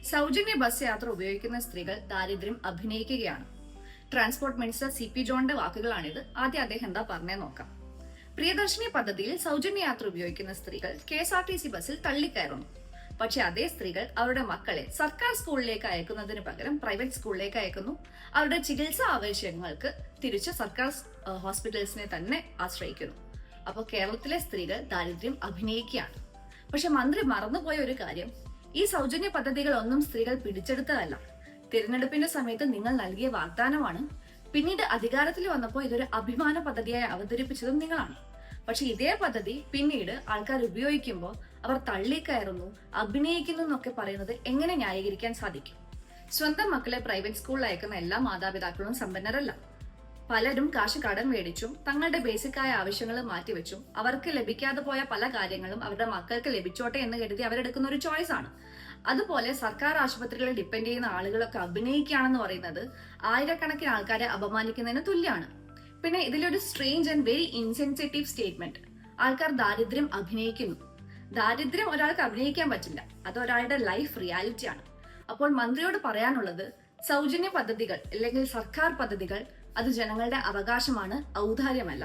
സൗജന്യ ബസ് യാത്ര ഉപയോഗിക്കുന്ന സ്ത്രീകൾ ദാരിദ്ര്യം അഭിനയിക്കുകയാണ്. ട്രാൻസ്പോർട്ട് മിനിസ്റ്റർ CP ജോണിന്റെ വാക്കുകളാണിത്. ആദ്യം അദ്ദേഹം എന്താ പറഞ്ഞേ നോക്കാം. പ്രിയദർശിനി പദ്ധതിയിൽ സൗജന്യ യാത്ര ഉപയോഗിക്കുന്ന സ്ത്രീകൾ KSRTC ബസ്സിൽ തള്ളിക്കയറുന്നു. പക്ഷെ അതേ സ്ത്രീകൾ അവരുടെ മക്കളെ സർക്കാർ സ്കൂളിലേക്ക് അയക്കുന്നതിന് പകരം പ്രൈവറ്റ് സ്കൂളിലേക്ക് അയക്കുന്നു. അവരുടെ ചികിത്സാ ആവശ്യങ്ങൾക്ക് തിരിച്ച് സർക്കാർ ഹോസ്പിറ്റൽസിനെ തന്നെ ആശ്രയിക്കുന്നു. അപ്പോൾ കേരളത്തിലെ സ്ത്രീകൾ ദാരിദ്ര്യം അഭിനയിക്കുകയാണ്. പക്ഷെ മന്ത്രി മറന്നുപോയ ഒരു കാര്യം, ഈ സൗജന്യ പദ്ധതികളൊന്നും സ്ത്രീകൾ പിടിച്ചെടുത്തതല്ല. തിരഞ്ഞെടുപ്പിന്റെ സമയത്ത് നിങ്ങൾ നൽകിയ വാഗ്ദാനമാണ്. പിന്നീട് അധികാരത്തിൽ വന്നപ്പോൾ ഇതൊരു അഭിമാന പദ്ധതിയായി അവതരിപ്പിച്ചതും നിങ്ങളാണ്. പക്ഷെ ഇതേ പദ്ധതി പിന്നീട് ആൾക്കാർ ഉപയോഗിക്കുമ്പോൾ അവർ തള്ളിക്കയറുന്നു, അഭിനയിക്കുന്നു എന്നൊക്കെ പറയുന്നത് എങ്ങനെ ന്യായീകരിക്കാൻ സാധിക്കും? സ്വന്തം മക്കളെ പ്രൈവറ്റ് സ്കൂളിൽ അയക്കുന്ന എല്ലാ മാതാപിതാക്കളും സമ്പന്നരല്ല. പലരും കാശ് കടം മേടിച്ചും തങ്ങളുടെ ബേസിക്കായ ആവശ്യങ്ങൾ മാറ്റിവെച്ചും അവർക്ക് ലഭിക്കാതെ പോയ പല കാര്യങ്ങളും അവരുടെ മക്കൾക്ക് ലഭിച്ചോട്ടെ എന്ന് കരുതി അവരെടുക്കുന്ന ഒരു ചോയ്സ് ആണ്. അതുപോലെ സർക്കാർ ആശുപത്രികളെ ഡിപ്പെൻഡ് ചെയ്യുന്ന ആളുകളൊക്കെ അഭിനയിക്കുകയാണെന്ന് പറയുന്നത് ആയിരക്കണക്കിന് ആൾക്കാരെ അപമാനിക്കുന്നതിന് തുല്യമാണ്. പിന്നെ ഇതിലൊരു strange and very insensitive statement, ആൾക്കാർ ദാരിദ്ര്യം അഭിനയിക്കുന്നു. ദാരിദ്ര്യം ഒരാൾക്ക് അഭിനയിക്കാൻ പറ്റില്ല, അത് ഒരാളുടെ ലൈഫ് റിയാലിറ്റിയാണ്. അപ്പോൾ മന്ത്രിയോട് പറയാനുള്ളത്, സൗജന്യ പദ്ധതികൾ അല്ലെങ്കിൽ സർക്കാർ പദ്ധതികൾ അത് ജനങ്ങളുടെ അവകാശമാണ്, ഔദാര്യമല്ല.